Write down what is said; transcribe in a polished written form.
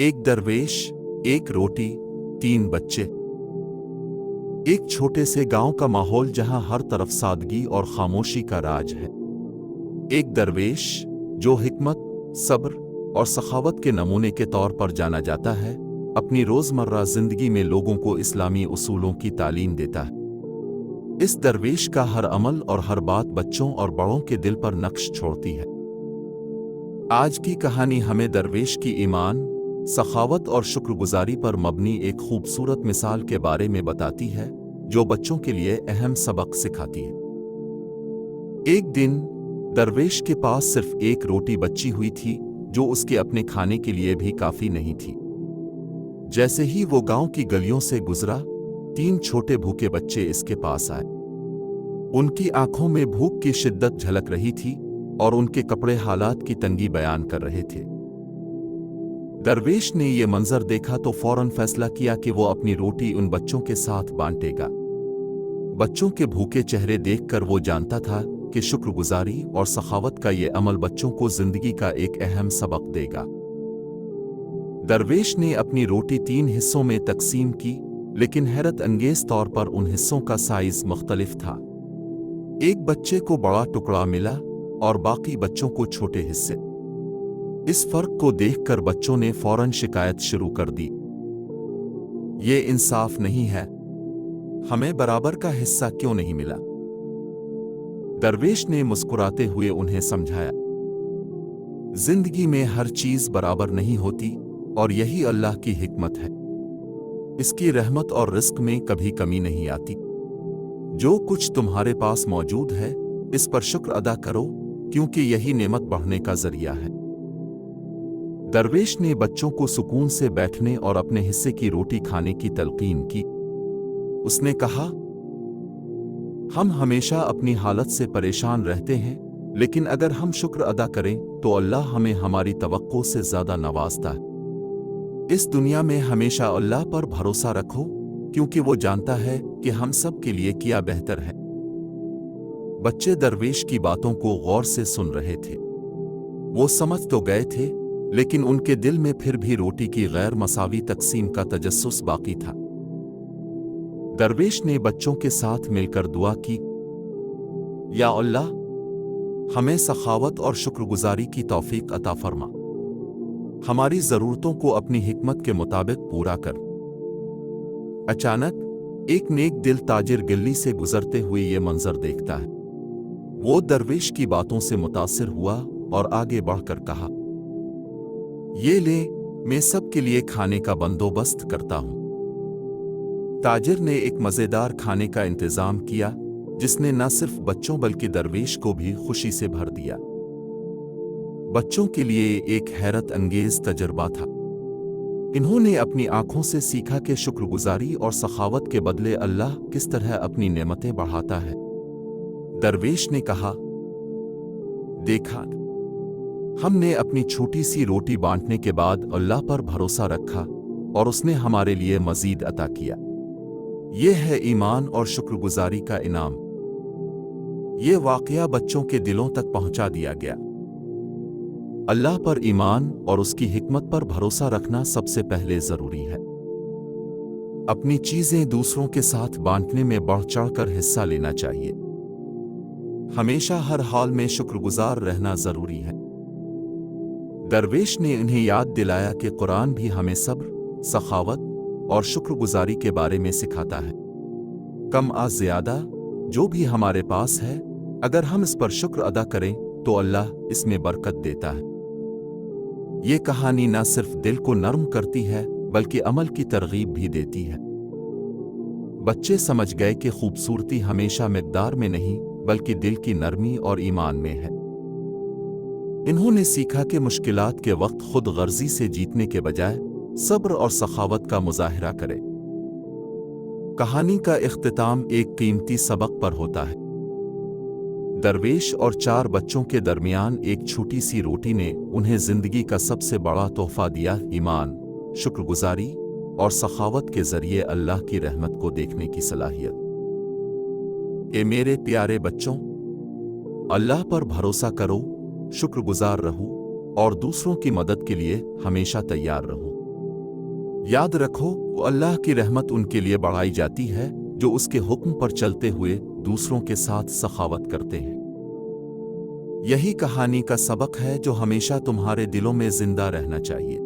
एक दरवेश, एक रोटी, 3 बच्चे। एक छोटे से गांव का माहौल जहां हर तरफ सादगी और खामोशी का राज है। एक दरवेश जो हिकमत, सब्र और सखावत के नमूने के तौर पर जाना जाता है, अपनी रोजमर्रा जिंदगी में लोगों को इस्लामी उसूलों की तालीम देता है। इस दरवेश का हर अमल और हर बात बच्चों और बड़ों के दिल पर नक्श छोड़ती है। आज की कहानी हमें दरवेश की ईमान, सखावत और शुक्रगुजारी पर मबनी एक खूबसूरत मिसाल के बारे में बताती है, जो बच्चों के लिए अहम सबक सिखाती है। एक दिन दरवेश के पास सिर्फ एक रोटी बची हुई थी, जो उसके अपने खाने के लिए भी काफी नहीं थी। जैसे ही वो गांव की गलियों से गुजरा, 3 छोटे भूखे बच्चे इसके पास आए। उनकी आंखों में भूख की शिद्दत झलक रही थी और उनके कपड़े हालात की तंगी बयान कर रहे थे। दरवेश ने ये मंजर देखा तो फौरन फैसला किया कि वो अपनी रोटी उन बच्चों के साथ बांटेगा। बच्चों के भूखे चेहरे देखकर वो जानता था कि शुक्रगुजारी और सखावत का ये अमल बच्चों को जिंदगी का एक अहम सबक देगा। दरवेश ने अपनी रोटी 3 हिस्सों में तकसीम की, लेकिन हैरत अंगेज तौर पर उन हिस्सों का साइज मुख्तलिफ था। एक बच्चे को बड़ा टुकड़ा मिला और बाकी बच्चों को छोटे हिस्से। इस फर्क को देखकर बच्चों ने फौरन शिकायत शुरू कर दी। ये इंसाफ नहीं है, हमें बराबर का हिस्सा क्यों नहीं मिला? दरवेश ने मुस्कुराते हुए उन्हें समझाया, जिंदगी में हर चीज बराबर नहीं होती और यही अल्लाह की हिकमत है। इसकी रहमत और रिस्क में कभी कमी नहीं आती। जो कुछ तुम्हारे पास मौजूद है, इस पर शुक्र अदा करो, क्योंकि यही नेमत बढ़ने का जरिया है। दरवेश ने बच्चों को सुकून से बैठने और अपने हिस्से की रोटी खाने की तलकीन की। उसने कहा, हम हमेशा अपनी हालत से परेशान रहते हैं, लेकिन अगर हम शुक्र अदा करें तो अल्लाह हमें हमारी तवक्को से ज्यादा नवाजता है। इस दुनिया में हमेशा अल्लाह पर भरोसा रखो, क्योंकि वो जानता है कि हम सब के लिए क्या बेहतर है। बच्चे दरवेश की बातों को गौर से सुन रहे थे। वो समझ तो गए थे, लेकिन उनके दिल में फिर भी रोटी की गैर मसावी तकसीम का तजस्सुस बाकी था। दरवेश ने बच्चों के साथ मिलकर दुआ की, या अल्लाह, हमें सखावत और शुक्रगुजारी की तौफीक अता फरमा। हमारी जरूरतों को अपनी हिकमत के मुताबिक पूरा कर। अचानक एक नेक दिल ताजिर गिल्ली से गुजरते हुए ये मंजर देखता है। वो दरवेश की बातों से मुतासिर हुआ और आगे बढ़कर कहा, ये ले, मैं सबके लिए खाने का बंदोबस्त करता हूं। ताजिर ने एक मजेदार खाने का इंतजाम किया, जिसने न सिर्फ बच्चों बल्कि दरवेश को भी खुशी से भर दिया। बच्चों के लिए एक हैरत अंगेज तजर्बा था। इन्होंने अपनी आंखों से सीखा कि शुक्रगुजारी और सखावत के बदले अल्लाह किस तरह अपनी नेमतें बढ़ाता है। दरवेश ने कहा, देखा, हमने अपनी छोटी सी रोटी बांटने के बाद अल्लाह पर भरोसा रखा और उसने हमारे लिए मजीद अता किया। यह है ईमान और शुक्रगुजारी का इनाम। ये वाकया बच्चों के दिलों तक पहुंचा दिया गया। अल्लाह पर ईमान और उसकी हिकमत पर भरोसा रखना सबसे पहले जरूरी है। अपनी चीजें दूसरों के साथ बांटने में बढ़ चढ़कर हिस्सा लेना चाहिए। हमेशा हर हाल में शुक्रगुजार रहना जरूरी है। दरवेश ने इन्हें याद दिलाया कि कुरान भी हमें सब्र, सखावत और शुक्रगुजारी के बारे में सिखाता है। कम आज ज्यादा, जो भी हमारे पास है, अगर हम इस पर शुक्र अदा करें तो अल्लाह इसमें बरकत देता है। ये कहानी न सिर्फ दिल को नर्म करती है, बल्कि अमल की तरगीब भी देती है। बच्चे समझ गए कि खूबसूरती हमेशा मिक़दार में नहीं, बल्कि दिल की नरमी और ईमान में है। इन्होंने सीखा कि मुश्किलात के वक्त खुद गर्जी से जीतने के बजाय सब्र और सखावत का मुजाहिरा करें। कहानी का इख्तिताम एक कीमती सबक पर होता है। दरवेश और 4 बच्चों के दरमियान एक छोटी सी रोटी ने उन्हें जिंदगी का सबसे बड़ा तोहफा दिया, ईमान, शुक्रगुजारी और सखावत के जरिए अल्लाह की रहमत को देखने की सलाहियत। ए मेरे प्यारे बच्चों, अल्लाह पर भरोसा करो, शुक्रगुजार रहो और दूसरों की मदद के लिए हमेशा तैयार रहो। याद रखो, वो अल्लाह की रहमत उनके लिए बढ़ाई जाती है जो उसके हुक्म पर चलते हुए दूसरों के साथ सखावत करते हैं। यही कहानी का सबक है जो हमेशा तुम्हारे दिलों में जिंदा रहना चाहिए।